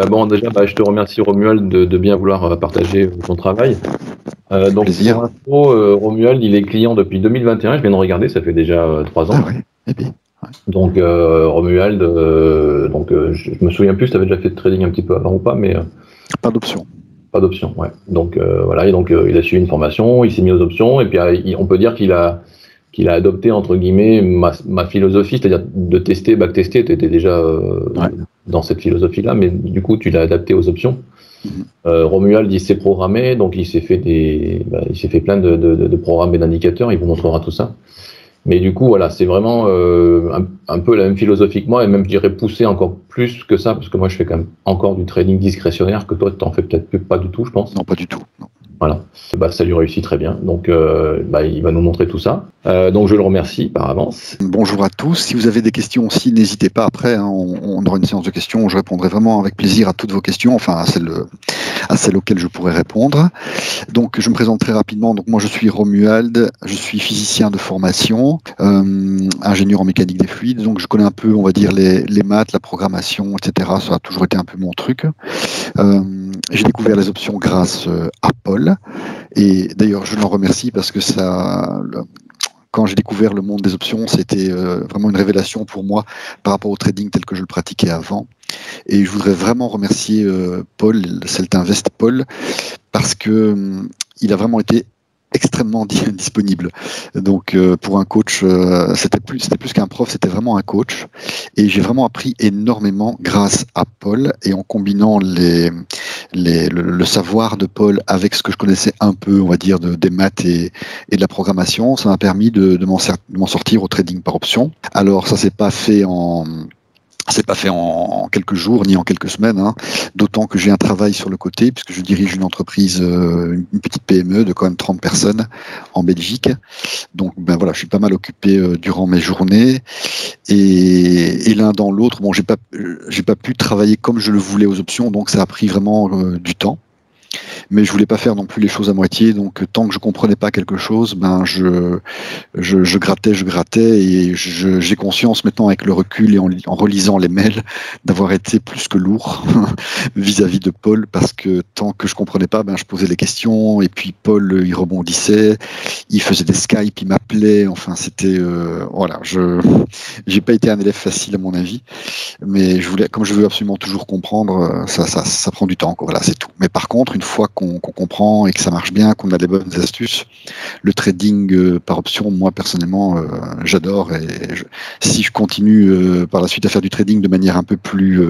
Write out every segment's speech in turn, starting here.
Bon, déjà, je te remercie, Romuald, de bien vouloir partager ton travail. Donc, Plaisir. pour info, Romuald, il est client depuis 2021. Je viens de regarder, ça fait déjà 3 ans. Ah ouais, eh bien, ouais. Donc, Romuald, je me souviens plus si tu avais déjà fait de trading un petit peu avant ou pas, mais Pas d'option. pas d'option, ouais. Donc, voilà, et donc il a suivi une formation, il s'est mis aux options, et puis on peut dire qu'il a adopté, entre guillemets, ma philosophie, c'est-à-dire de tester, backtester. Tu étais déjà Ouais. dans cette philosophie-là, mais du coup, tu l'as adapté aux options. Mhm. Romuald, il s'est programmé, donc il s'est fait plein de programmes et d'indicateurs. Il vous montrera tout ça. Mais du coup, voilà, c'est vraiment un peu la même philosophie que moi, et même, je dirais, poussé encore plus que ça, parce que moi, je fais quand même encore du trading discrétionnaire, que toi, tu n'en fais peut-être pas du tout, je pense. Non, pas du tout. Non. Voilà. Ça lui réussit très bien. Donc, il va nous montrer tout ça. Donc, je le remercie par avance. Bonjour à tous. Si vous avez des questions aussi, n'hésitez pas. Après, hein, on aura une séance de questions. Je répondrai vraiment avec plaisir à toutes vos questions, enfin à celles auxquelles je pourrais répondre. Donc, je me présente très rapidement. Donc, moi, je suis Romuald. Je suis physicien de formation, ingénieur en mécanique des fluides. Donc, je connais un peu, on va dire, les maths, la programmation, etc. Ça a toujours été un peu mon truc. J'ai découvert les options grâce à Paul. Et d'ailleurs, je l'en remercie parce que quand j'ai découvert le monde des options, c'était vraiment une révélation pour moi par rapport au trading tel que je le pratiquais avant. Et je voudrais vraiment remercier Paul, Celtinvest Paul, parce que il a vraiment été extrêmement disponible. Donc pour un coach, c'était plus qu'un prof, c'était vraiment un coach. Et j'ai vraiment appris énormément grâce à Paul, et en combinant le savoir de Paul avec ce que je connaissais un peu, on va dire, des maths et de la programmation, ça m'a permis de m'en sortir au trading par option. Alors ça s'est pas fait en quelques jours ni en quelques semaines, hein. D'autant que j'ai un travail sur le côté, puisque je dirige une entreprise, une petite PME de quand même 30 personnes en Belgique. Donc voilà, je suis pas mal occupé durant mes journées, et l'un dans l'autre, bon, j'ai pas pu travailler comme je le voulais aux options, donc ça a pris vraiment du temps. Mais je voulais pas faire non plus les choses à moitié, donc tant que je comprenais pas quelque chose, je grattais, et j'ai conscience maintenant, avec le recul et en relisant les mails, d'avoir été plus que lourd vis-à-vis de Paul, parce que tant que je comprenais pas, je posais les questions, et puis Paul, il rebondissait, il faisait des Skype, il m'appelait, enfin c'était voilà, j'ai pas été un élève facile à mon avis, mais comme je veux absolument toujours comprendre, ça prend du temps, quoi. Voilà, c'est tout. Mais par contre, une fois qu'on comprend et que ça marche bien, qu'on a des bonnes astuces, le trading par option, moi personnellement, j'adore. Et si je continue par la suite à faire du trading de manière un peu plus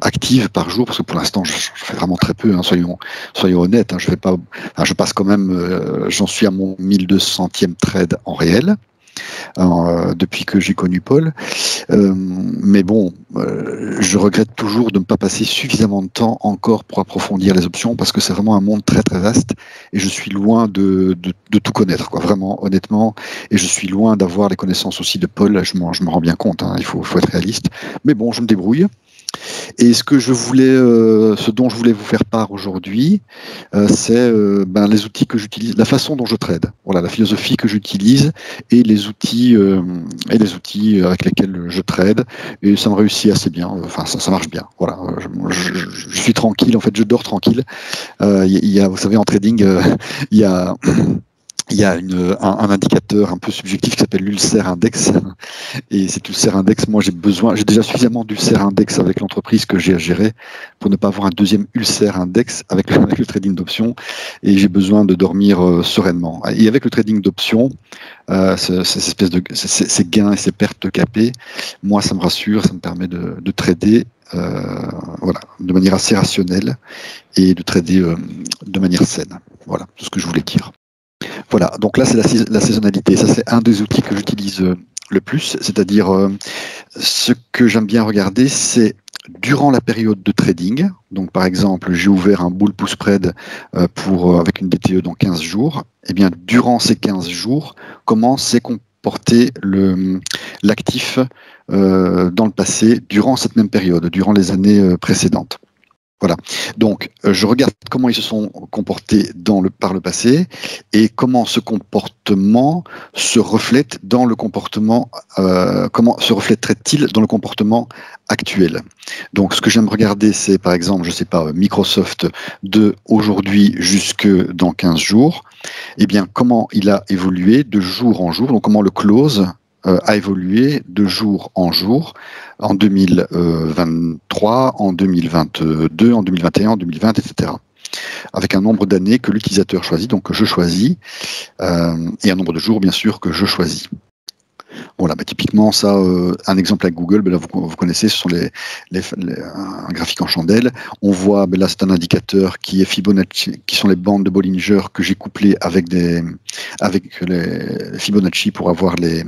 active par jour, parce que pour l'instant je fais vraiment très peu, hein, soyons honnêtes, hein, je passe quand même, j'en suis à mon 1200e trade en réel. Depuis que j'ai connu Paul. Mais bon, je regrette toujours de ne pas passer suffisamment de temps encore pour approfondir les options, parce que c'est vraiment un monde très très vaste, et je suis loin de tout connaître, quoi, vraiment, honnêtement, et je suis loin d'avoir les connaissances aussi de Paul, je m'en rends bien compte, hein, il faut être réaliste. Mais bon, je me débrouille. Et ce dont je voulais vous faire part aujourd'hui, c'est les outils que j'utilise, la façon dont je trade, voilà, la philosophie que j'utilise, et les outils avec lesquels je trade, et ça me réussit assez bien. Enfin, ça marche bien. Voilà, je suis tranquille. En fait, je dors tranquille. Vous savez, en trading, il y a il y a un indicateur un peu subjectif qui s'appelle l'ulcère index. Et cet ulcère index, moi, j'ai déjà suffisamment d'ulcère index avec l'entreprise que j'ai à gérer pour ne pas avoir un deuxième ulcère index avec le trading d'options. Et j'ai besoin de dormir sereinement. Et avec le trading d'options, ces gains et ces pertes capées, moi, ça me rassure, ça me permet de trader voilà, de manière assez rationnelle, et de trader de manière saine. Voilà, tout ce que je voulais dire. Voilà, donc là c'est la saisonnalité. Ça, c'est un des outils que j'utilise le plus, c'est-à-dire ce que j'aime bien regarder, c'est durant la période de trading. Donc par exemple, j'ai ouvert un bull put spread avec une DTE dans 15 jours. Et bien durant ces 15 jours, comment s'est comporté l'actif dans le passé, durant cette même période, durant les années précédentes. Voilà. Donc, je regarde comment ils se sont comportés par le passé et comment ce comportement se reflète dans le comportement, comment se reflèterait-il dans le comportement actuel. Donc, ce que j'aime regarder, c'est par exemple, je sais pas, Microsoft de aujourd'hui jusque dans 15 jours. Eh bien, comment il a évolué de jour en jour, donc comment le close a évolué de jour en jour en 2023, en 2022, en 2021, en 2020, etc. Avec un nombre d'années que l'utilisateur choisit, donc que je choisis, et un nombre de jours, bien sûr, que je choisis. Voilà, typiquement, ça, un exemple avec Google, là, vous connaissez, ce sont un graphique en chandelle. On voit, là, c'est un indicateur qui est Fibonacci, qui sont les bandes de Bollinger que j'ai couplées avec les Fibonacci pour avoir les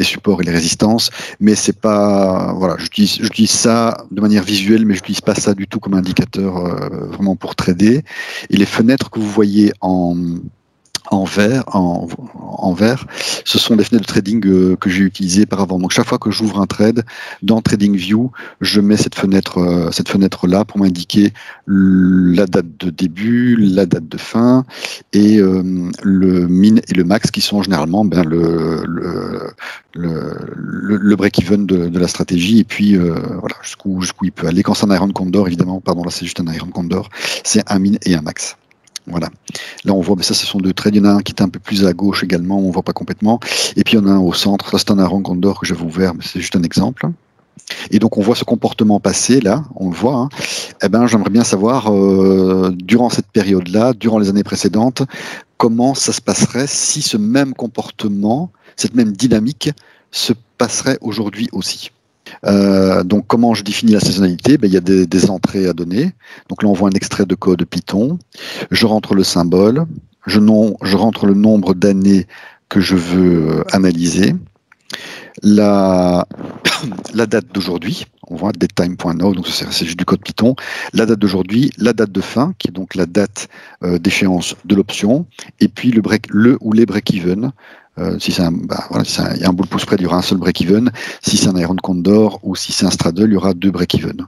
supports et les résistances. Mais c'est pas, voilà, j'utilise ça de manière visuelle, mais je n'utilise pas ça du tout comme indicateur vraiment pour trader. Et les fenêtres que vous voyez en vert, ce sont des fenêtres de trading que j'ai utilisées par avant. Donc chaque fois que j'ouvre un trade dans TradingView, je mets cette fenêtre-là pour m'indiquer la date de début, la date de fin et le min et le max qui sont généralement le break-even de la stratégie et puis voilà jusqu'où il peut aller. Quand c'est un Iron Condor, évidemment, pardon, là c'est juste un Iron Condor, c'est un min et un max. Voilà. Là, on voit, mais ça, ce sont deux trades. Il y en a un qui est un peu plus à gauche également, on ne voit pas complètement. Et puis, il y en a un au centre. Ça, c'est un Iron Condor que j'avais ouvert, mais c'est juste un exemple. Et donc, on voit ce comportement passé, là, on le voit. Hein. Eh ben, j'aimerais bien savoir, durant cette période-là, durant les années précédentes, comment ça se passerait si ce même comportement, cette même dynamique, se passerait aujourd'hui aussi. Donc, comment je définis la saisonnalité? Il y a des entrées à donner. Donc là, on voit un extrait de code Python. Je rentre le symbole. Je rentre le nombre d'années que je veux analyser. La date d'aujourd'hui. On voit datetime.now, donc c'est juste du code Python. La date d'aujourd'hui, la date de fin, qui est donc la date d'échéance de l'option, et puis le ou les break-even. Si c'est il y a un boule pouce près, il y aura un seul break-even. Si c'est un Iron Condor ou si c'est un straddle, il y aura 2 break-even.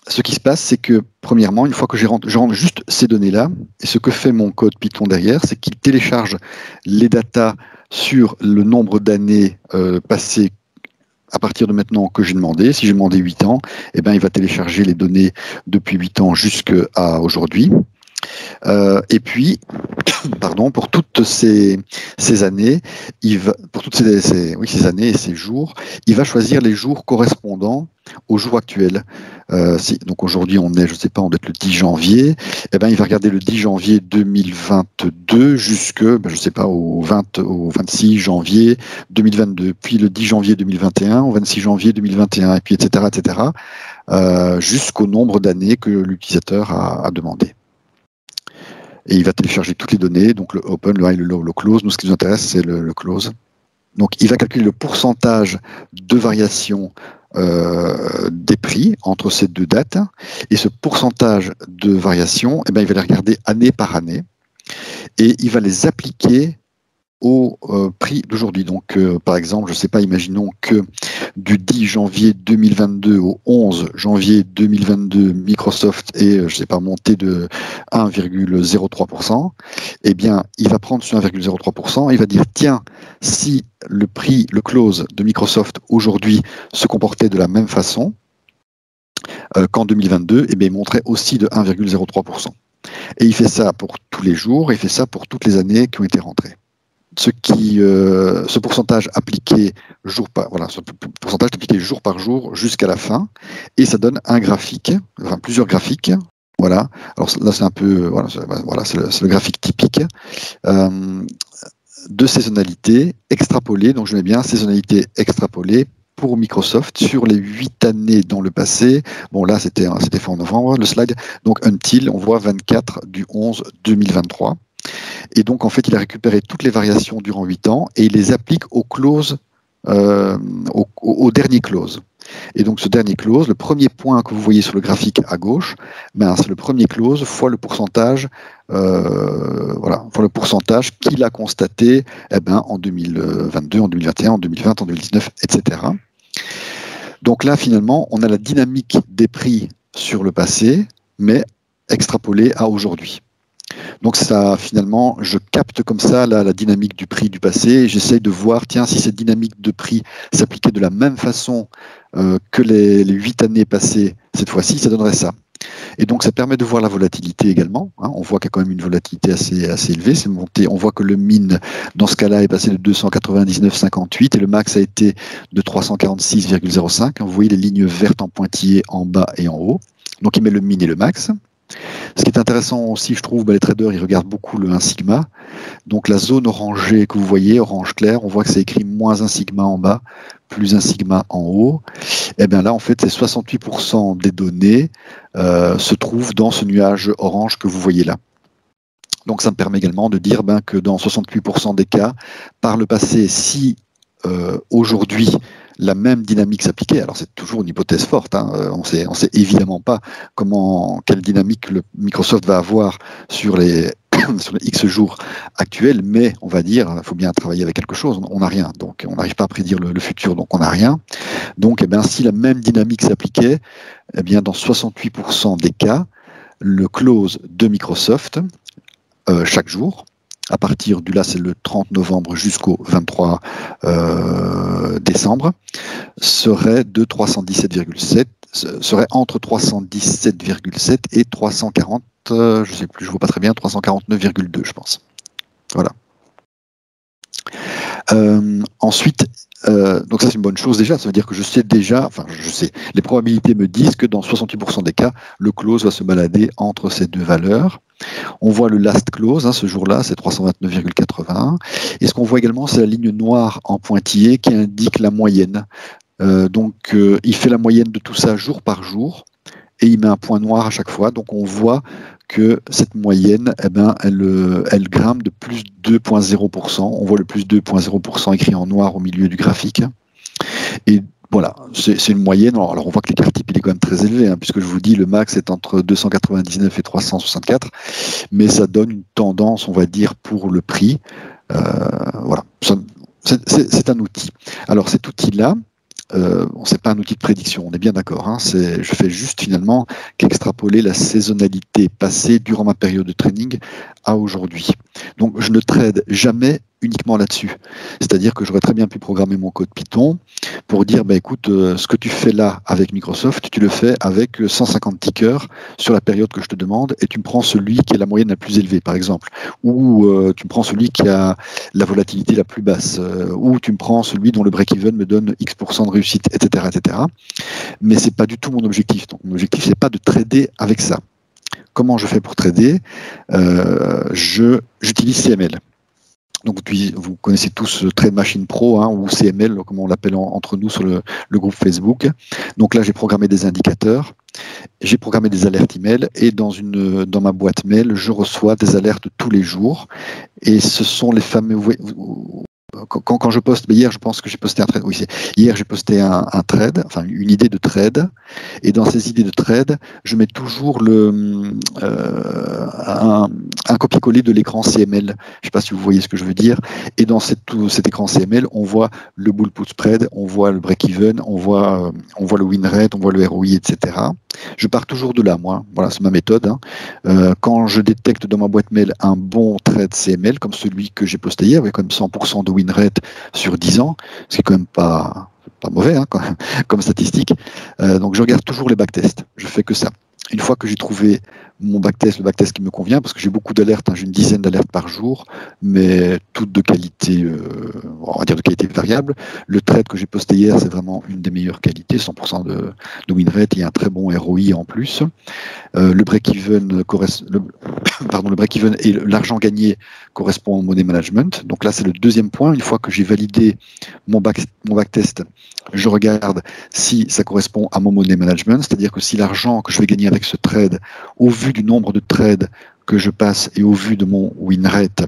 Ce qui se passe, c'est que premièrement, une fois que je rentre juste ces données-là, et ce que fait mon code Python derrière, c'est qu'il télécharge les datas sur le nombre d'années passées à partir de maintenant que j'ai demandé. Si j'ai demandé 8 ans, eh ben, il va télécharger les données depuis 8 ans jusqu'à aujourd'hui. Et puis, pardon, pour toutes ces années, pour toutes ces années et ces jours, il va choisir les jours correspondant au jour actuel. Donc aujourd'hui, on est, je sais pas, on doit être le 10 janvier. Eh ben, il va regarder le 10 janvier 2022 jusque, je sais pas, au 26 janvier 2022, puis le 10 janvier 2021 au 26 janvier 2021, et puis etc., jusqu'au nombre d'années que l'utilisateur a demandé. Et il va télécharger toutes les données, donc le open, le high, le low, le close. Nous, ce qui nous intéresse, c'est le close. Donc, il va calculer le pourcentage de variation des prix entre ces deux dates. Et ce pourcentage de variation, eh ben, il va les regarder année par année. Et il va les appliquer au prix d'aujourd'hui. Donc, par exemple, je ne sais pas, imaginons que du 10 janvier 2022 au 11 janvier 2022, Microsoft est, je ne sais pas, monté de 1,03%. Eh bien, il va prendre ce 1,03%, il va dire, tiens, si le prix, le close de Microsoft aujourd'hui se comportait de la même façon qu'en 2022, eh bien, il monterait aussi de 1,03%. Et il fait ça pour tous les jours, il fait ça pour toutes les années qui ont été rentrées. Ce pourcentage appliqué jour par jour jusqu'à la fin, et ça donne un graphique, enfin plusieurs graphiques. Voilà. Alors là, c'est un peu, c'est le graphique typique de saisonnalité extrapolée. Donc je mets bien saisonnalité extrapolée pour Microsoft sur les 8 années dans le passé. Bon, là, c'était fait en novembre, le slide. Donc until, on voit 24 du 11 2023. Et donc, en fait, il a récupéré toutes les variations durant 8 ans et il les applique au close, au dernier close. Et donc, ce dernier close, le premier point que vous voyez sur le graphique à gauche, c'est le premier close fois le pourcentage, fois le pourcentage qu'il a constaté en 2022, en 2021, en 2020, en 2019, etc. Donc là, finalement, on a la dynamique des prix sur le passé, mais extrapolé à aujourd'hui. Donc ça, finalement, je capte comme ça la dynamique du prix du passé et j'essaye de voir, tiens, si cette dynamique de prix s'appliquait de la même façon que les 8 années passées, cette fois-ci, ça donnerait ça. Et donc ça permet de voir la volatilité également. Hein. On voit qu'il y a quand même une volatilité assez élevée. C'est monté. On voit que le min, dans ce cas-là, est passé de 299,58 et le max a été de 346,05. Vous voyez les lignes vertes en pointillé en bas et en haut. Donc il met le min et le max. Ce qui est intéressant aussi, je trouve, les traders, ils regardent beaucoup le 1 sigma. Donc la zone orangée que vous voyez, orange clair, on voit que c'est écrit moins 1 sigma en bas, plus 1 sigma en haut. Et bien là, en fait, c'est 68% des données se trouvent dans ce nuage orange que vous voyez là. Donc ça me permet également de dire que dans 68% des cas, par le passé, si aujourd'hui la même dynamique s'appliquait, alors c'est toujours une hypothèse forte, hein, on sait évidemment pas quelle dynamique Microsoft va avoir sur les X jours actuels, mais on va dire, il faut bien travailler avec quelque chose, on n'a rien, donc on n'arrive pas à prédire le futur, donc on n'a rien. Donc si la même dynamique s'appliquait, dans 68% des cas, le close de Microsoft, chaque jour, à partir du là, c'est le 30 novembre jusqu'au 23 décembre, serait de 317,7, serait entre 317,7 et 340, je sais plus, je vois pas très bien, 349,2, je pense. Voilà. Ensuite, donc ça c'est une bonne chose déjà, ça veut dire que je sais, les probabilités me disent que dans 68% des cas, le close va se balader entre ces deux valeurs. On voit le last close, ce jour-là, c'est 329,81. Et ce qu'on voit également, c'est la ligne noire en pointillé qui indique la moyenne. Il fait la moyenne de tout ça jour par jour et il met un point noir à chaque fois. Donc on voit que cette moyenne, elle grimpe de plus 2,0%. On voit le plus 2,0% écrit en noir au milieu du graphique. Et voilà, c'est une moyenne. Alors on voit que l'écart type il est quand même très élevé, hein, puisque je vous dis le max est entre 299 et 364, mais ça donne une tendance, on va dire, pour le prix. Voilà, c'est un outil. Alors cet outil-là, c'est pas un outil de prédiction, on est bien d'accord. Hein, je fais juste finalement qu'extrapoler la saisonnalité passée durant ma période de trading à aujourd'hui. Donc je ne trade jamais uniquement là-dessus. C'est-à-dire que j'aurais très bien pu programmer mon code Python pour dire, écoute, ce que tu fais là avec Microsoft, tu le fais avec 150 tickers sur la période que je te demande et tu me prends celui qui est la moyenne la plus élevée, par exemple. Ou tu me prends celui qui a la volatilité la plus basse. Ou tu me prends celui dont le break-even me donne X% de réussite, etc., etc. Mais c'est pas du tout mon objectif. Donc mon objectif, c'est pas de trader avec ça. Comment je fais pour trader? J'utilise CML. Donc vous connaissez tous Trade Machine Pro, hein, ou CML, comme on l'appelle entre nous sur le groupe Facebook. Donc là, j'ai programmé des indicateurs, j'ai programmé des alertes email, et dans ma boîte mail, je reçois des alertes tous les jours. Et ce sont les fameux... Quand je poste, hier je pense que j'ai posté un trade, oui, hier j'ai posté un trade, enfin une idée de trade, et dans ces idées de trade, je mets toujours un copier-coller de l'écran CML, je ne sais pas si vous voyez ce que je veux dire, et dans cet écran CML, on voit le bull put spread, on voit le break-even, on voit le win rate, on voit le ROI, etc. Je pars toujours de là, moi, voilà, c'est ma méthode. Hein. Quand je détecte dans ma boîte mail un bon trade CML, comme celui que j'ai posté hier, avec comme 100% de win rate sur 10 ans, ce qui est quand même pas mauvais, hein, comme statistique. Donc je regarde toujours les backtests, je fais que ça. Une fois que j'ai trouvé le backtest qui me convient, parce que j'ai beaucoup d'alertes, hein, j'ai une dizaine d'alertes par jour, mais toutes de qualité, on va dire de qualité variable. Le trade que j'ai posté hier, c'est vraiment une des meilleures qualités, 100% de win rate, il y a un très bon ROI en plus. Le break-even et l'argent gagné correspond au money management. Donc là, c'est le deuxième point. Une fois que j'ai validé mon backtest, je regarde si ça correspond à mon money management, c'est-à-dire que si l'argent que je vais gagner avec ce trade, au vu du nombre de trades que je passe et au vu de mon win rate,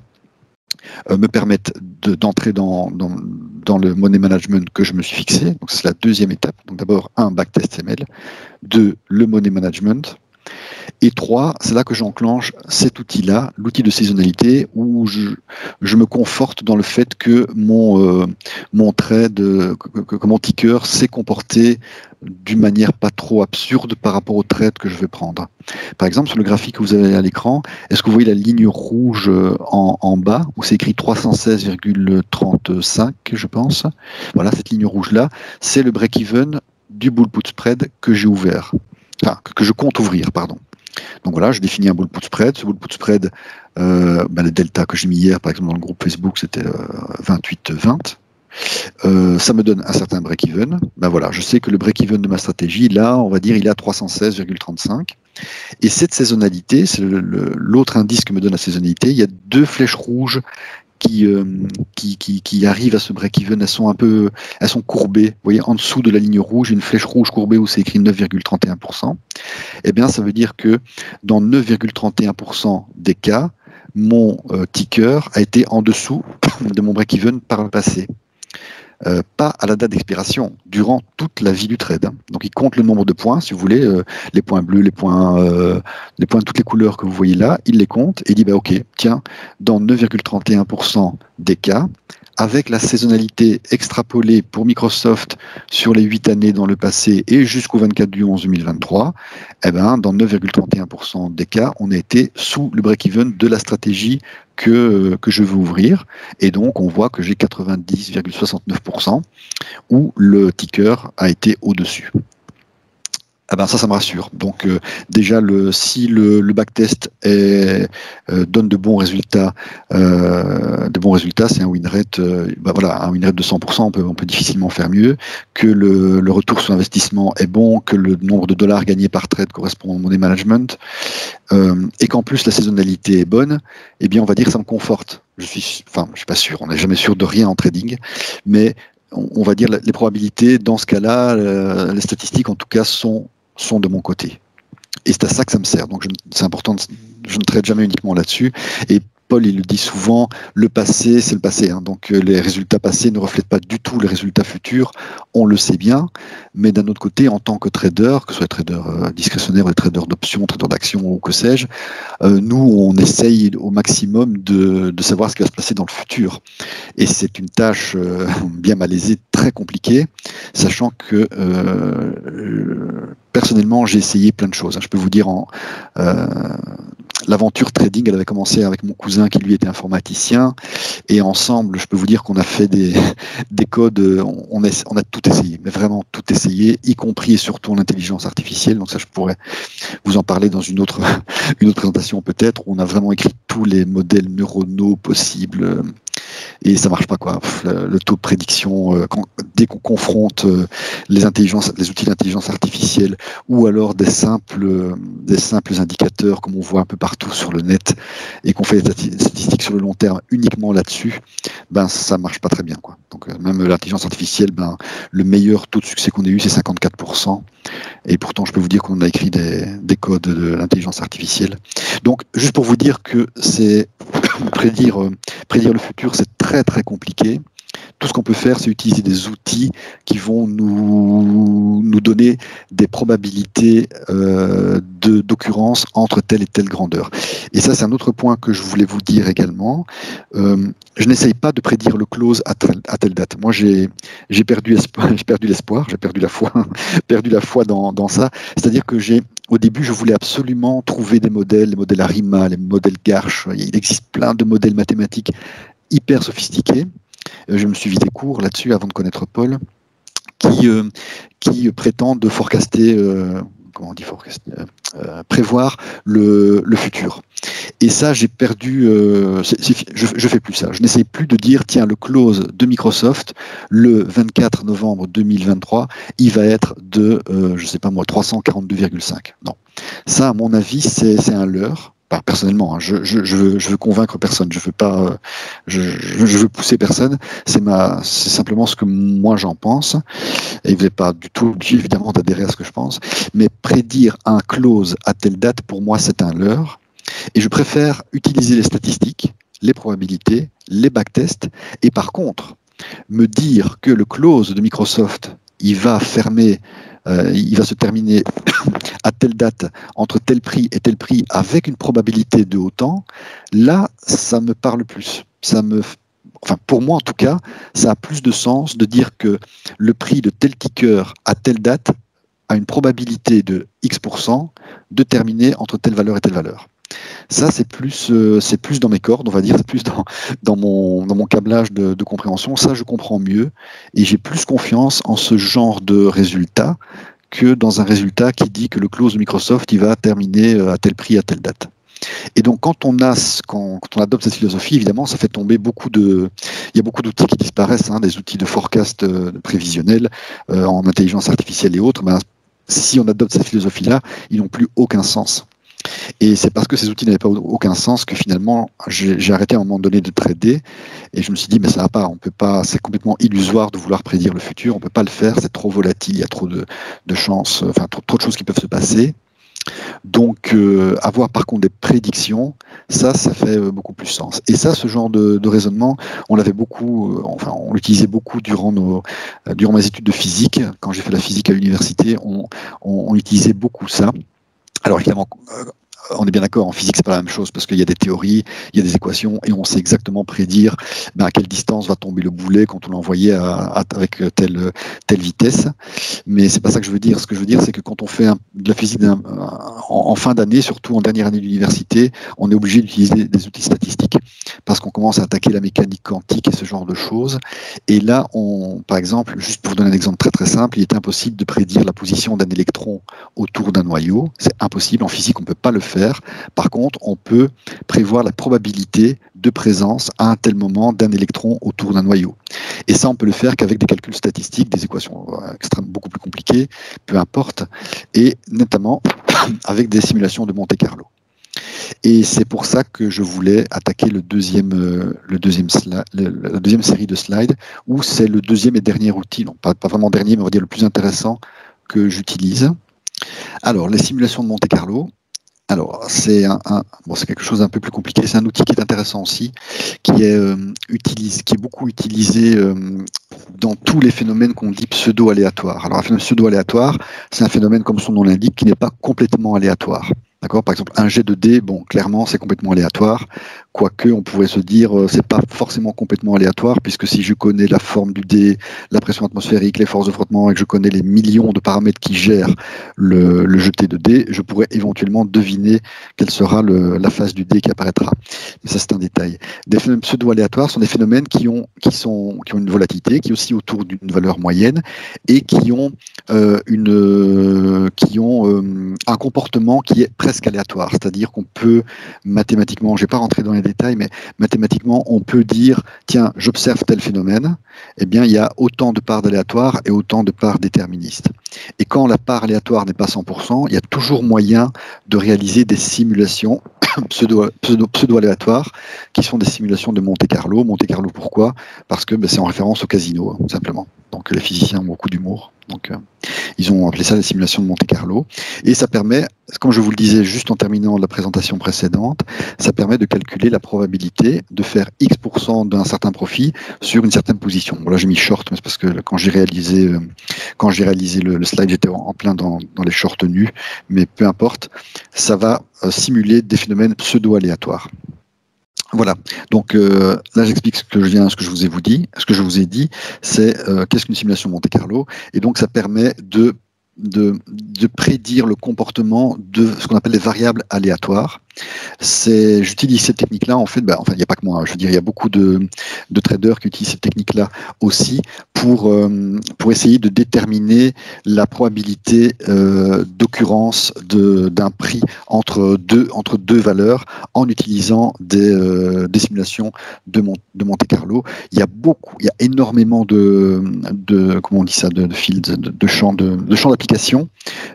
me permettent d'entrer dans le money management que je me suis fixé. Donc c'est la deuxième étape. Donc d'abord, backtest ML. 2, le money management. Et 3, c'est là que j'enclenche cet outil-là, l'outil de saisonnalité, où je me conforte dans le fait que mon trade, que mon ticker s'est comporté d'une manière pas trop absurde par rapport au trade que je vais prendre. Par exemple, sur le graphique que vous avez à l'écran, est-ce que vous voyez la ligne rouge en bas, où c'est écrit 316,35, je pense. Voilà, cette ligne rouge-là, c'est le break-even du bull put spread que j'ai ouvert. Enfin, que je compte ouvrir, pardon. Donc voilà, je définis un bull put spread. Ce bull put spread, le delta que j'ai mis hier, par exemple, dans le groupe Facebook, c'était 28,20. Ça me donne un certain break-even. Ben voilà, je sais que le break-even de ma stratégie, là, on va dire, il est à 316,35. Et cette saisonnalité, c'est l'autre indice que me donne la saisonnalité. Il y a 2 flèches rouges qui arrivent à ce break-even. Elles sont courbées. Vous voyez, en dessous de la ligne rouge, une flèche rouge courbée où c'est écrit 9,31%. Eh bien, ça veut dire que dans 9,31% des cas, mon ticker a été en dessous de mon break-even par le passé. Pas à la date d'expiration, durant toute la vie du trade. Donc il compte le nombre de points, si vous voulez, les points bleus, les points de toutes les couleurs que vous voyez là, il les compte et il dit bah, ok, tiens, dans 9,31% des cas, avec la saisonnalité extrapolée pour Microsoft sur les 8 années dans le passé et jusqu'au 24/11/2023, eh ben, dans 9,31% des cas, on a été sous le break-even de la stratégie que je veux ouvrir. Et donc, on voit que j'ai 90,69% où le ticker a été au-dessus. Ah ben ça me rassure. Donc déjà, si le backtest donne de bons résultats, c'est un win rate, un win rate de 100%, on peut difficilement faire mieux, que le retour sur investissement est bon, que le nombre de dollars gagnés par trade correspond au money management, et qu'en plus la saisonnalité est bonne, eh bien on va dire que ça me conforte. Je suis pas sûr, on n'est jamais sûr de rien en trading, mais on va dire les probabilités, dans ce cas-là, les statistiques en tout cas sont de mon côté. Et c'est à ça que ça me sert. Donc c'est important, je ne traite jamais uniquement là-dessus. Et Paul, il le dit souvent, le passé, c'est le passé. Donc les résultats passés ne reflètent pas du tout les résultats futurs. On le sait bien. Mais d'un autre côté, en tant que trader, que ce soit trader discrétionnaire ou trader d'options, trader d'actions ou que sais-je, nous, on essaye au maximum de savoir ce qui va se passer dans le futur. Et c'est une tâche bien malaisée, très compliquée, sachant que personnellement, j'ai essayé plein de choses. Je peux vous dire, l'aventure trading, elle avait commencé avec mon cousin qui lui était informaticien, et ensemble, je peux vous dire qu'on a fait des codes, on a tout essayé, mais vraiment tout essayé, y compris et surtout l'intelligence artificielle. Donc ça, je pourrais vous en parler dans une autre présentation peut-être, où on a vraiment écrit tous les modèles neuronaux possibles. Et ça marche pas, quoi. Le taux de prédiction, dès qu'on confronte les outils d'intelligence artificielle ou alors des simples indicateurs comme on voit un peu partout sur le net et qu'on fait des statistiques sur le long terme uniquement là-dessus, ben ça marche pas très bien, quoi. Donc même l'intelligence artificielle, ben le meilleur taux de succès qu'on ait eu, c'est 54%. Et pourtant, je peux vous dire qu'on a écrit des codes de l'intelligence artificielle. Donc, juste pour vous dire que c'est prédire le futur, c'est très très compliqué. Tout ce qu'on peut faire, c'est utiliser des outils qui vont nous donner des probabilités d'occurrence entre telle et telle grandeur. Et ça, c'est un autre point que je voulais vous dire également. Je n'essaye pas de prédire le close à telle date. Moi, j'ai perdu l'espoir, j'ai perdu la foi dans ça. C'est-à-dire que au début, je voulais absolument trouver des modèles, les modèles ARIMA, les modèles Garch. Il existe plein de modèles mathématiques hyper sophistiqués. Je me suis vidé court là-dessus avant de connaître Paul, qui prétendent forecaster, prévoir le futur. Et ça, j'ai perdu. Je fais plus ça. Je n'essaye plus de dire, tiens, le close de Microsoft le 24 novembre 2023, il va être de, 342,5. Non. Ça, à mon avis, c'est un leurre. Pas personnellement, hein, je veux convaincre personne, je veux pousser personne. C'est simplement ce que moi j'en pense. Et vous n'êtes pas du tout obligé évidemment d'adhérer à ce que je pense. Mais prédire un close à telle date, pour moi, c'est un leurre. Et je préfère utiliser les statistiques, les probabilités, les backtests. Et par contre, me dire que le close de Microsoft, il va se terminer à telle date, entre tel prix et tel prix, avec une probabilité de autant, là, ça me parle plus. Enfin, pour moi en tout cas, ça a plus de sens de dire que le prix de tel ticker à telle date a une probabilité de X% de terminer entre telle valeur et telle valeur. Ça, c'est plus dans mes cordes, on va dire, c'est plus dans mon câblage de compréhension. Ça, je comprends mieux et j'ai plus confiance en ce genre de résultat que dans un résultat qui dit que le close de Microsoft, il va terminer à tel prix, à telle date. Et donc, quand on adopte cette philosophie, évidemment, ça fait tomber il y a beaucoup d'outils qui disparaissent, hein, des outils de forecast prévisionnel en intelligence artificielle et autres. Ben, si on adopte cette philosophie-là, ils n'ont plus aucun sens. Et c'est parce que ces outils n'avaient pas aucun sens que finalement, j'ai arrêté à un moment donné de trader et je me suis dit, mais ça va pas, on peut pas, c'est complètement illusoire de vouloir prédire le futur, on peut pas le faire, c'est trop volatile, il y a trop de chances, enfin trop de choses qui peuvent se passer. Donc, avoir par contre des prédictions, ça fait beaucoup plus sens. Et ça, ce genre de raisonnement, on l'avait beaucoup, on l'utilisait beaucoup durant mes études de physique. Quand j'ai fait la physique à l'université, on utilisait beaucoup ça. Alors évidemment, on est bien d'accord, en physique, c'est pas la même chose parce qu'il y a des théories, il y a des équations et on sait exactement prédire à quelle distance va tomber le boulet quand on l'envoyait avec telle vitesse. Mais c'est pas ça que je veux dire. Ce que je veux dire, c'est que quand on fait de la physique en fin d'année, surtout en dernière année d'université, on est obligé d'utiliser des outils statistiques parce qu'on commence à attaquer la mécanique quantique et ce genre de choses. Et là, par exemple, juste pour vous donner un exemple très très simple, il est impossible de prédire la position d'un électron autour d'un noyau. C'est impossible. En physique, on ne peut pas le faire. Par contre, on peut prévoir la probabilité de présence à un tel moment d'un électron autour d'un noyau. Et ça, on peut le faire qu'avec des calculs statistiques, des équations extrêmement beaucoup plus compliquées, peu importe, et notamment avec des simulations de Monte-Carlo. Et c'est pour ça que je voulais attaquer la deuxième série de slides, où c'est le deuxième et dernier outil, non pas vraiment dernier, mais on va dire le plus intéressant que j'utilise. Alors, les simulations de Monte-Carlo. Alors, c'est quelque chose d'un peu plus compliqué. C'est un outil qui est intéressant aussi, qui est beaucoup utilisé dans tous les phénomènes qu'on dit pseudo-aléatoires. Alors, un phénomène pseudo-aléatoire, c'est un phénomène, comme son nom l'indique, qui n'est pas complètement aléatoire. D'accord ? Par exemple, un jet de dés, bon, clairement, c'est complètement aléatoire. Quoique, on pourrait se dire, c'est pas forcément complètement aléatoire, puisque si je connais la forme du dé, la pression atmosphérique, les forces de frottement, et que je connais les millions de paramètres qui gèrent le jeté de dés, je pourrais éventuellement deviner quelle sera la phase du dé qui apparaîtra. Mais ça, c'est un détail. Des phénomènes pseudo-aléatoires sont des phénomènes qui ont une volatilité, qui est aussi autour d'une valeur moyenne, et qui ont un comportement qui est presque aléatoire, c'est-à-dire qu'on peut mathématiquement, je ne vais pas rentrer dans les détails, mais mathématiquement, on peut dire, tiens, j'observe tel phénomène, eh bien, il y a autant de parts d'aléatoire et autant de parts déterministes. Et quand la part aléatoire n'est pas 100%, il y a toujours moyen de réaliser des simulations pseudo-aléatoires, qui sont des simulations de Monte-Carlo. Monte-Carlo, pourquoi ? Parce que c'est en référence au casino, hein, simplement. Donc les physiciens ont beaucoup d'humour. Donc ils ont appelé ça les simulations de Monte-Carlo. Et ça permet, comme je vous le disais juste en terminant la présentation précédente, ça permet de calculer la probabilité de faire X% d'un certain profit sur une certaine position. Bon, là j'ai mis short, mais c'est parce que quand j'ai réalisé le slide, j'étais en plein dans les shorts nus, mais peu importe, ça va simuler des phénomènes pseudo-aléatoires. Voilà, donc là j'explique ce que je vous ai dit, c'est qu'est-ce qu'une simulation Monte-Carlo, et donc ça permet de prédire le comportement de ce qu'on appelle les variables aléatoires. J'utilise cette technique-là, en fait, il n'y a pas que moi, je veux dire, il y a beaucoup de traders qui utilisent cette technique-là aussi pour essayer de déterminer la probabilité d'occurrence d'un prix entre deux valeurs en utilisant des simulations de Monte-Carlo. Il y a énormément de fields, de champs d'application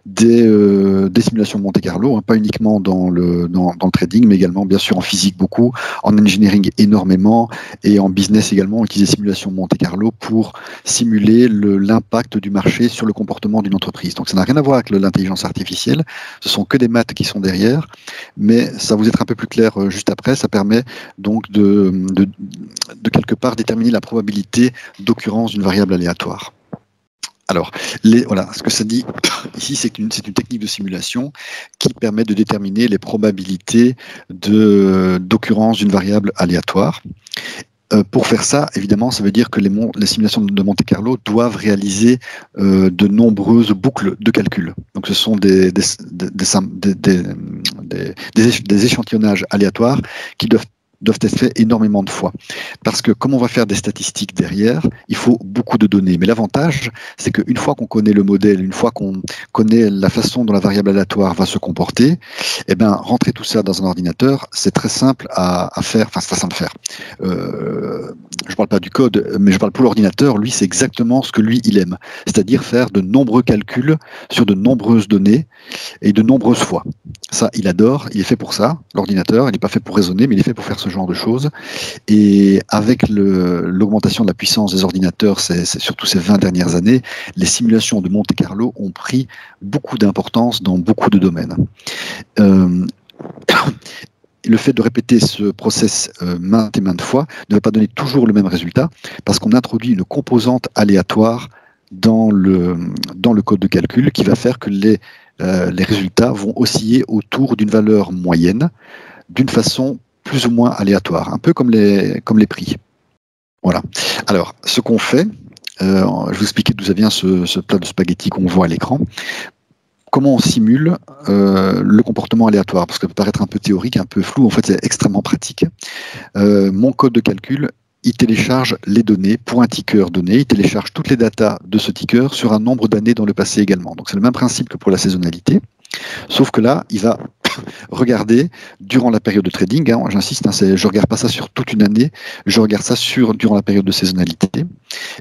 des simulations de Monte-Carlo, hein, pas uniquement dans le trading, mais également bien sûr en physique beaucoup, en engineering énormément, et en business également, on utilise des simulations de Monte-Carlo pour simuler l'impact du marché sur le comportement d'une entreprise. Donc ça n'a rien à voir avec l'intelligence artificielle, ce sont que des maths qui sont derrière, mais ça vous être un peu plus clair juste après, ça permet donc de quelque part déterminer la probabilité d'occurrence d'une variable aléatoire. Alors, voilà, ce que ça dit ici, c'est une technique de simulation qui permet de déterminer les probabilités d'occurrence d'une variable aléatoire. Pour faire ça, évidemment, ça veut dire que les simulations de Monte-Carlo doivent réaliser de nombreuses boucles de calcul. Donc, ce sont des échantillonnages aléatoires qui doivent être faits énormément de fois. Parce que comme on va faire des statistiques derrière, il faut beaucoup de données. Mais l'avantage, c'est qu'une fois qu'on connaît le modèle, une fois qu'on connaît la façon dont la variable aléatoire va se comporter, eh ben, rentrer tout ça dans un ordinateur, c'est très simple à faire. Enfin, c'est très simple à faire. Je ne parle pas du code, mais je parle pour l'ordinateur. Lui, c'est exactement ce que lui, il aime. C'est-à-dire faire de nombreux calculs sur de nombreuses données et de nombreuses fois. Ça, il adore. Il est fait pour ça, l'ordinateur. Il n'est pas fait pour raisonner, mais il est fait pour faire ce genre de choses. Et avec l'augmentation de la puissance des ordinateurs, c'est surtout ces 20 dernières années, les simulations de Monte-Carlo ont pris beaucoup d'importance dans beaucoup de domaines. Le fait de répéter ce process maintes et maintes fois ne va pas donner toujours le même résultat, parce qu'on introduit une composante aléatoire dans le code de calcul qui va faire que les résultats vont osciller autour d'une valeur moyenne, d'une façon plus ou moins aléatoire, un peu comme les prix. Voilà. Alors, ce qu'on fait, je vais vous expliquer d'où ça vient ce plat de spaghettis qu'on voit à l'écran. Comment on simule le comportement aléatoire? Parce que ça peut paraître un peu théorique, un peu flou, en fait c'est extrêmement pratique. Mon code de calcul, il télécharge les données pour un ticker donné, il télécharge toutes les datas de ce ticker sur un nombre d'années dans le passé également. Donc c'est le même principe que pour la saisonnalité, sauf que là, il va regarder durant la période de trading, hein, j'insiste, hein, je ne regarde pas ça sur toute une année, je regarde ça durant la période de saisonnalité,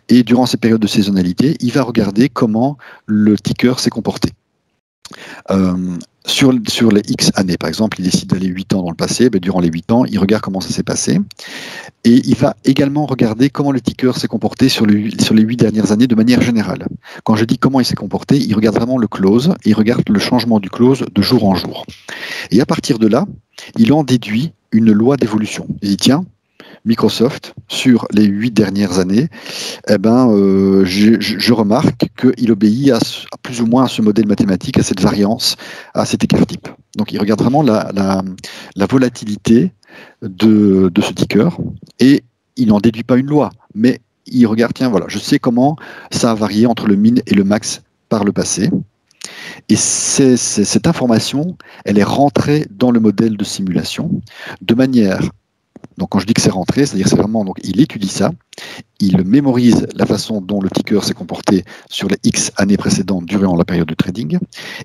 et durant ces périodes de saisonnalité, il va regarder comment le ticker s'est comporté. Sur les X années, par exemple, il décide d'aller 8 ans dans le passé, ben, durant les 8 ans, il regarde comment ça s'est passé, et il va également regarder comment le ticker s'est comporté sur les 8 dernières années de manière générale. Quand je dis comment il s'est comporté, il regarde vraiment le close, et il regarde le changement du close de jour en jour. Et à partir de là, il en déduit une loi d'évolution. Il dit, tiens, Microsoft, sur les 8 dernières années, eh ben, je remarque qu'il obéit à plus ou moins à ce modèle mathématique, à cette variance, à cet écart type. Donc il regarde vraiment la volatilité de ce ticker et il n'en déduit pas une loi, mais il regarde, tiens, voilà, je sais comment ça a varié entre le min et le max par le passé. Et cette information, elle est rentrée dans le modèle de simulation de manière... Donc quand je dis que c'est rentré, c'est-à-dire c'est vraiment, donc il étudie ça, il mémorise la façon dont le ticker s'est comporté sur les X années précédentes durant la période de trading,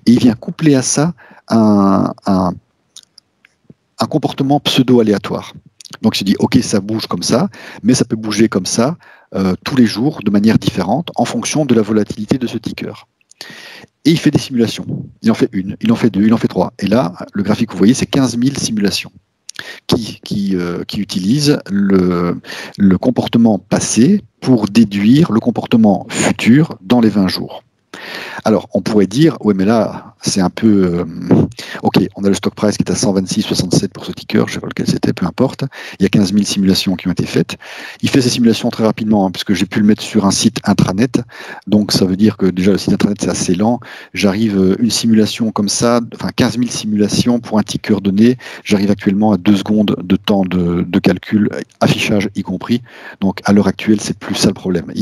et il vient coupler à ça un comportement pseudo-aléatoire. Donc il se dit, ok, ça bouge comme ça, mais ça peut bouger comme ça tous les jours de manière différente en fonction de la volatilité de ce ticker. Et il fait des simulations. Il en fait une, il en fait deux, il en fait trois. Et là, le graphique que vous voyez, c'est 15 000 simulations qui utilisent le comportement passé pour déduire le comportement futur dans les 20 jours. Alors, on pourrait dire, oui, mais là, c'est un peu... ok, on a le stock price qui est à 126,67 pour ce ticker, je ne sais pas lequel c'était, peu importe. Il y a 15 000 simulations qui ont été faites. Il fait ces simulations très rapidement, hein, puisque j'ai pu le mettre sur un site intranet. Donc, ça veut dire que déjà, le site intranet, c'est assez lent. J'arrive, une simulation comme ça, enfin 15 000 simulations pour un ticker donné. J'arrive actuellement à 2 secondes de temps de calcul, affichage y compris. Donc, à l'heure actuelle, c'est plus ça le problème.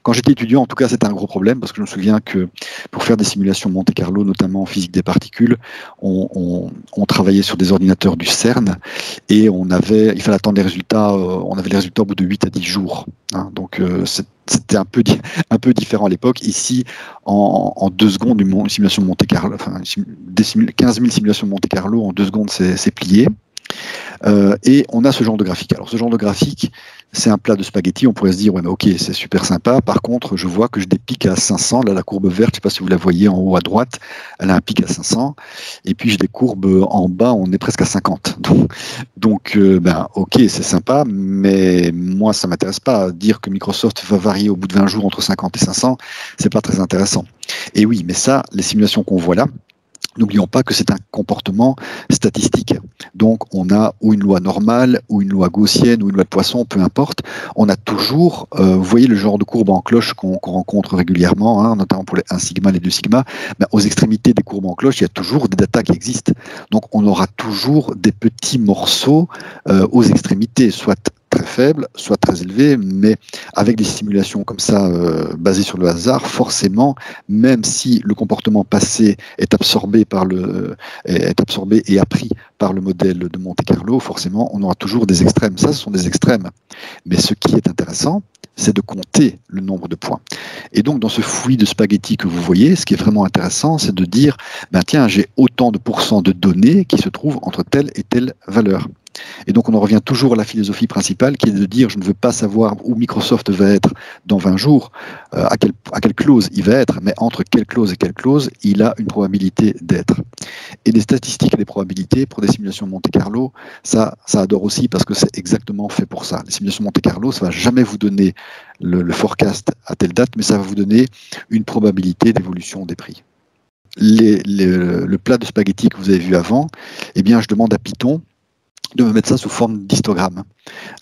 Quand j'étais étudiant, en tout cas, c'était un gros problème, parce que je me souviens que pour faire des simulations Monte-Carlo, notamment en physique des particules, on travaillait sur des ordinateurs du CERN et il fallait attendre les résultats, on avait les résultats au bout de 8 à 10 jours. Hein, donc c'était un peu différent à l'époque. Ici, en 2 secondes, une simulation Monte-Carlo, enfin 15 000 simulations Monte-Carlo, en 2 secondes, c'est plié. Et on a ce genre de graphique. Alors ce genre de graphique, c'est un plat de spaghettis, on pourrait se dire, ouais, mais ok, c'est super sympa. Par contre, je vois que j'ai des pics à 500. Là, la courbe verte, je ne sais pas si vous la voyez en haut à droite, elle a un pic à 500. Et puis, j'ai des courbes en bas, on est presque à 50. Donc ok, c'est sympa, mais moi, ça ne m'intéresse pas. Dire que Microsoft va varier au bout de 20 jours entre 50 et 500, c'est pas très intéressant. Et oui, mais ça, les simulations qu'on voit là, N'oublions pas que c'est un comportement statistique. Donc, on a ou une loi normale, ou une loi gaussienne, ou une loi de Poisson, peu importe. On a toujours, vous voyez le genre de courbe en cloche qu'on rencontre régulièrement, hein, notamment pour les 1 sigma, les 2 sigma. Ben, aux extrémités des courbes en cloche, il y a toujours des datas qui existent. Donc, on aura toujours des petits morceaux aux extrémités, soit très faible, soit très élevé, mais avec des simulations comme ça, basées sur le hasard, forcément, même si le comportement passé est absorbé et appris par le modèle de Monte-Carlo, forcément, on aura toujours des extrêmes. Ça, ce sont des extrêmes. Mais ce qui est intéressant, c'est de compter le nombre de points. Et donc, dans ce fouillis de spaghettis que vous voyez, ce qui est vraiment intéressant, c'est de dire, ben tiens, j'ai autant de pourcents de données qui se trouvent entre telle et telle valeur. Et donc, on en revient toujours à la philosophie principale qui est de dire, je ne veux pas savoir où Microsoft va être dans 20 jours, à quelle clause il va être, mais entre quelle clause et quelle clause, il a une probabilité d'être. Et les statistiques et les probabilités pour des simulations Monte-Carlo, ça adore aussi parce que c'est exactement fait pour ça. Les simulations Monte-Carlo, ça ne va jamais vous donner le forecast à telle date, mais ça va vous donner une probabilité d'évolution des prix. Le plat de spaghettis que vous avez vu avant, eh bien, je demande à Python de me mettre ça sous forme d'histogramme.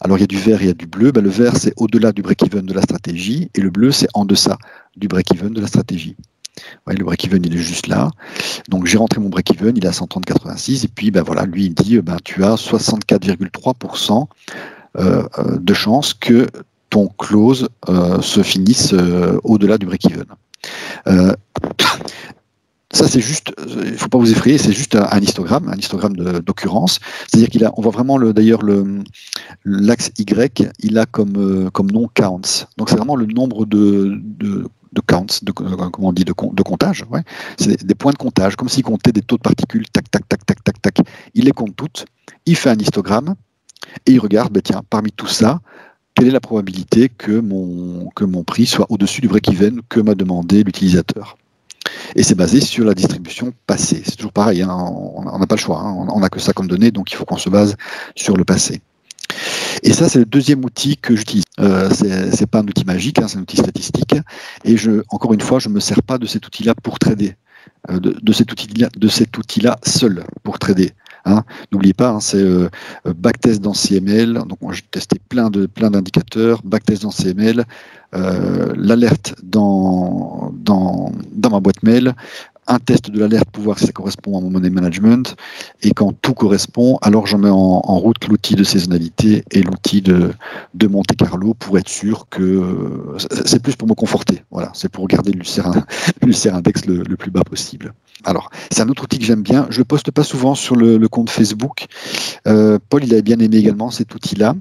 Alors il y a du vert et il y a du bleu. Ben, le vert, c'est au-delà du break-even de la stratégie, et le bleu, c'est en deçà du break-even de la stratégie. Ouais, le break-even, il est juste là. Donc j'ai rentré mon break-even, il est à 130,86, et puis ben, voilà, lui, il dit, ben, tu as 64,3% de chance que ton close se finisse au-delà du break-even. Ça, c'est juste, il ne faut pas vous effrayer, c'est juste un histogramme d'occurrence. C'est-à-dire qu'on voit vraiment d'ailleurs l'axe Y, il a comme nom counts. Donc c'est vraiment le nombre de counts, comment on dit, de comptage. Ouais. C'est des points de comptage, comme s'il comptait des taux de particules, tac, tac, tac, tac, tac, tac. Il les compte toutes, il fait un histogramme et il regarde, ben, tiens, parmi tout ça, quelle est la probabilité que mon prix soit au-dessus du break-even que m'a demandé l'utilisateur. Et c'est basé sur la distribution passée. C'est toujours pareil, hein, on n'a pas le choix, hein, on n'a que ça comme données, donc il faut qu'on se base sur le passé. Et ça, c'est le deuxième outil que j'utilise. C'est pas un outil magique, hein, c'est un outil statistique. Et encore une fois, je ne me sers pas de cet outil-là pour trader, de cet outil-là seul pour trader. Hein. N'oubliez pas, hein, c'est backtest dans CML. Donc moi, j'ai testé plein d'indicateurs, backtest dans CML, l'alerte dans ma boîte mail, un test de l'alerte pour voir si ça correspond à mon money management, et quand tout correspond, alors je mets en route l'outil de saisonnalité et l'outil de Monte-Carlo pour être sûr que c'est plus pour me conforter. Voilà, c'est pour garder l'ulcère index le plus bas possible. Alors, c'est un autre outil que j'aime bien. Je ne le poste pas souvent sur le compte Facebook. Paul, il avait bien aimé également cet outil-là.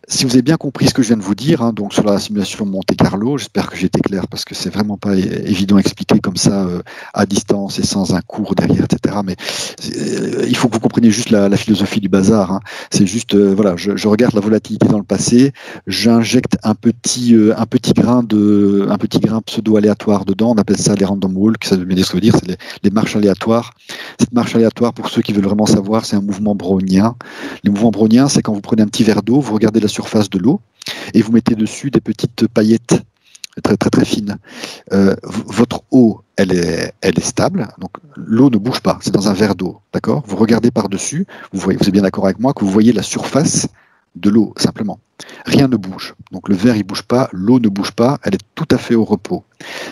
Si vous avez bien compris ce que je viens de vous dire, hein, donc sur la simulation Monte-Carlo, j'espère que j'ai été clair parce que c'est vraiment pas évident à expliquer comme ça à distance et sans un cours derrière, etc. Mais il faut que vous compreniez juste la philosophie du bazar. Hein. C'est juste, voilà, je regarde la volatilité dans le passé, j'injecte un petit grain pseudo-aléatoire dedans. On appelle ça les random walks. Ça veut bien dire ce que veut dire, c'est les marches aléatoires. Cette marche aléatoire, pour ceux qui veulent vraiment savoir, c'est un mouvement brownien. Les mouvements browniens, c'est quand vous prenez un petit verre d'eau, vous regardez la surface de l'eau et vous mettez dessus des petites paillettes très très très fines. Votre eau, elle est stable, donc l'eau ne bouge pas, c'est dans un verre d'eau, d'accord? Vous regardez par-dessus, vous êtes bien d'accord avec moi que vous voyez la surface de l'eau, simplement. Rien ne bouge. Donc le verre, il ne bouge pas, l'eau ne bouge pas, elle est tout à fait au repos.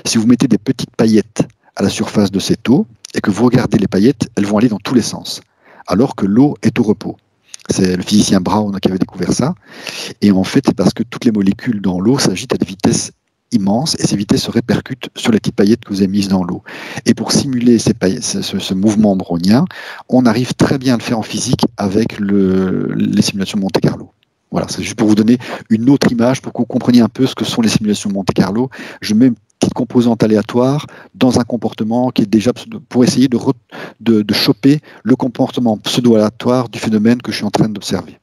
Si vous mettez des petites paillettes à la surface de cette eau et que vous regardez les paillettes, elles vont aller dans tous les sens, alors que l'eau est au repos. C'est le physicien Brown qui avait découvert ça. Et en fait, c'est parce que toutes les molécules dans l'eau s'agitent à des vitesses immenses et ces vitesses se répercutent sur les petites paillettes que vous avez mises dans l'eau. Et pour simuler ce mouvement brownien, on arrive très bien à le faire en physique avec les simulations Monte-Carlo. Voilà, c'est juste pour vous donner une autre image, pour que vous compreniez un peu ce que sont les simulations Monte-Carlo. Je mets une petite composante aléatoire dans un comportement qui est déjà pour essayer de choper le comportement pseudo-aléatoire du phénomène que je suis en train d'observer.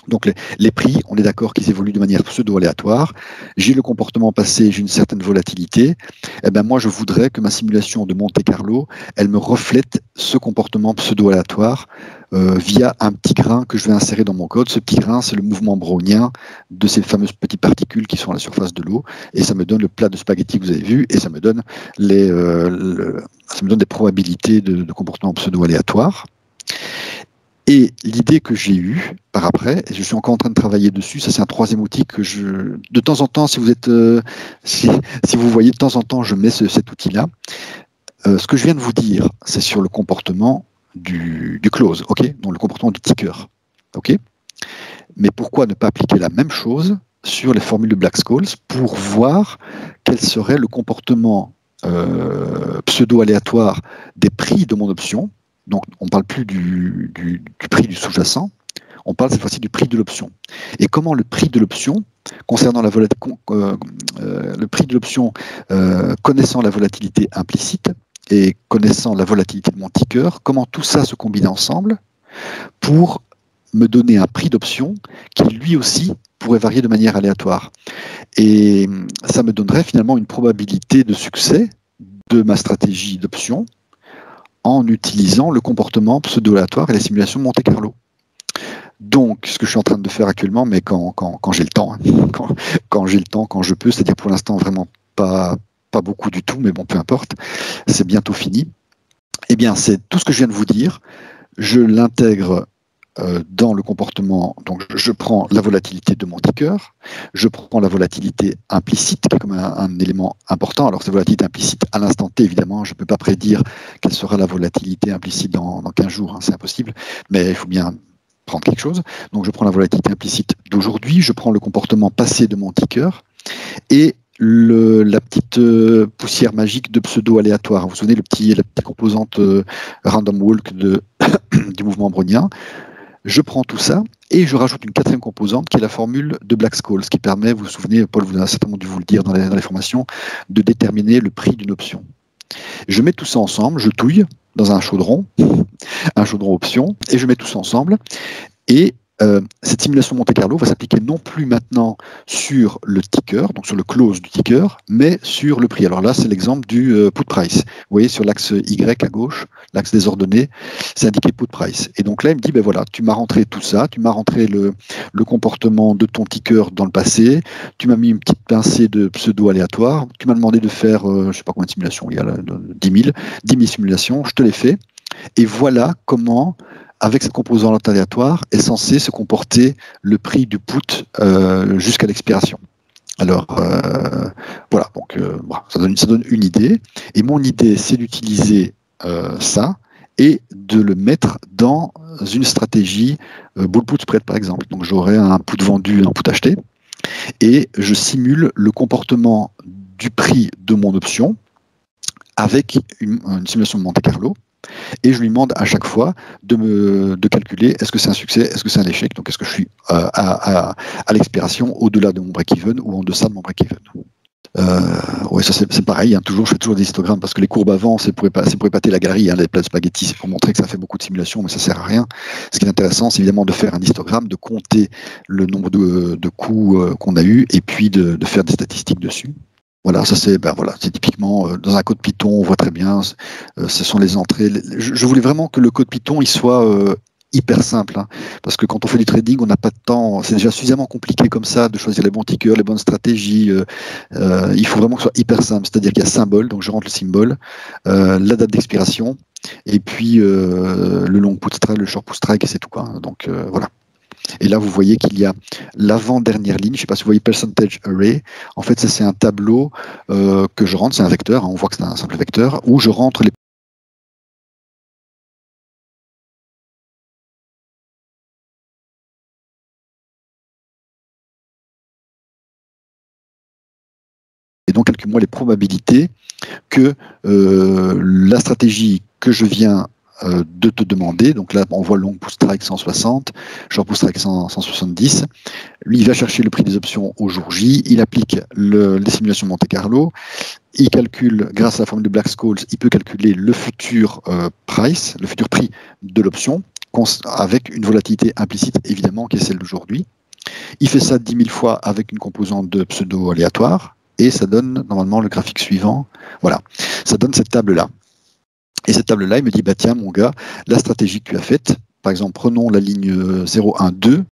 Donc les prix, on est d'accord qu'ils évoluent de manière pseudo-aléatoire. J'ai le comportement passé, j'ai une certaine volatilité. Eh ben moi, je voudrais que ma simulation de Monte-Carlo, elle me reflète ce comportement pseudo-aléatoire via un petit grain que je vais insérer dans mon code. Ce petit grain, c'est le mouvement brownien de ces fameuses petites particules qui sont à la surface de l'eau, et ça me donne le plat de spaghetti que vous avez vu, et ça me donne des probabilités de comportement pseudo-aléatoire. Et l'idée que j'ai eue par après, et je suis encore en train de travailler dessus, ça c'est un troisième outil que de temps en temps, si vous voyez, de temps en temps, je mets cet outil-là. Ce que je viens de vous dire, c'est sur le comportement du close, ok, donc le comportement du ticker, ok. Mais pourquoi ne pas appliquer la même chose sur les formules de Black-Scholes pour voir quel serait le comportement pseudo-aléatoire des prix de mon option. Donc, on ne parle plus du prix du sous-jacent, on parle cette fois-ci du prix de l'option. Et comment le prix de l'option, concernant le prix de l'option connaissant la volatilité implicite et connaissant la volatilité de mon ticker, comment tout ça se combine ensemble pour me donner un prix d'option qui lui aussi pourrait varier de manière aléatoire. Et ça me donnerait finalement une probabilité de succès de ma stratégie d'option en utilisant le comportement pseudo-aléatoire et la simulation Monte-Carlo. Donc, ce que je suis en train de faire actuellement, mais quand j'ai le temps, quand j'ai le temps, quand je peux, c'est-à-dire pour l'instant vraiment pas beaucoup du tout, mais bon, peu importe, c'est bientôt fini. Eh bien, c'est tout ce que je viens de vous dire, je l'intègre dans le comportement. Donc, je prends la volatilité de mon ticker, je prends la volatilité implicite comme un élément important. Alors, cette volatilité implicite, à l'instant T, évidemment, je ne peux pas prédire quelle sera la volatilité implicite dans 15 jours, hein, c'est impossible, mais il faut bien prendre quelque chose. Donc, je prends la volatilité implicite d'aujourd'hui, je prends le comportement passé de mon ticker et la petite poussière magique de pseudo-aléatoire. Vous vous souvenez, la petite composante random walk du mouvement brownien. Je prends tout ça et je rajoute une quatrième composante qui est la formule de Black-Scholes qui permet, vous vous souvenez, Paul vous a certainement dû vous le dire dans les formations, de déterminer le prix d'une option. Je mets tout ça ensemble, je touille dans un chaudron option, et je mets tout ça ensemble. Et cette simulation Monte-Carlo va s'appliquer non plus maintenant sur le ticker, donc sur le close du ticker, mais sur le prix. Alors là, c'est l'exemple du put price. Vous voyez, sur l'axe Y à gauche, l'axe des ordonnées, c'est indiqué put price. Et donc là, il me dit, ben voilà, tu m'as rentré tout ça, tu m'as rentré le comportement de ton ticker dans le passé, tu m'as mis une petite pincée de pseudo-aléatoire, tu m'as demandé de faire, je ne sais pas combien de simulations il y a là, 10 000 simulations, je te les fais. Et voilà comment, avec cette composante aléatoire, est censé se comporter le prix du put jusqu'à l'expiration. Alors, voilà, donc ça donne une idée. Et mon idée, c'est d'utiliser ça et de le mettre dans une stratégie bull put spread, par exemple. Donc, j'aurai un put vendu et un put acheté, et je simule le comportement du prix de mon option avec une simulation de Monte-Carlo. Et je lui demande à chaque fois de calculer est-ce que c'est un succès, est-ce que c'est un échec, donc est-ce que je suis à l'expiration au-delà de mon break-even ou en deçà de mon break-even. Oui, ça c'est pareil, hein, je fais toujours des histogrammes parce que les courbes avant, c'est pour épater la galerie, hein, les plats de spaghetti, c'est pour montrer que ça fait beaucoup de simulations, mais ça sert à rien. Ce qui est intéressant, c'est évidemment de faire un histogramme, de compter le nombre de coups qu'on a eu et puis de faire des statistiques dessus. Voilà, ça c'est typiquement dans un code Python, on voit très bien, ce sont les entrées. Je voulais vraiment que le code Python il soit hyper simple, hein, parce que quand on fait du trading, on n'a pas de temps, c'est déjà suffisamment compliqué comme ça de choisir les bons tickers, les bonnes stratégies. Il faut vraiment que ce soit hyper simple, c'est-à-dire qu'il y a symbole, donc je rentre le symbole, la date d'expiration, et puis le long put strike, le short put strike, et c'est tout, quoi. Donc voilà. Et là, vous voyez qu'il y a l'avant-dernière ligne, je ne sais pas si vous voyez percentage array. En fait, ça c'est un tableau que je rentre, c'est un vecteur, hein, on voit que c'est un simple vecteur, où je rentre les et donc calcule-moi les probabilités que la stratégie que je viens de te demander, donc là on voit long put strike 160, short put strike 170, lui il va chercher le prix des options au jour J, il applique les simulations Monte-Carlo, il calcule, grâce à la formule de Black-Scholes, il peut calculer le futur price, le futur prix de l'option, avec une volatilité implicite évidemment qui est celle d'aujourd'hui. Il fait ça 10 000 fois avec une composante de pseudo-aléatoire, et ça donne normalement le graphique suivant, voilà, ça donne cette table-là. Et cette table-là, il me dit, bah tiens mon gars, la stratégie que tu as faite, par exemple, prenons la ligne 012,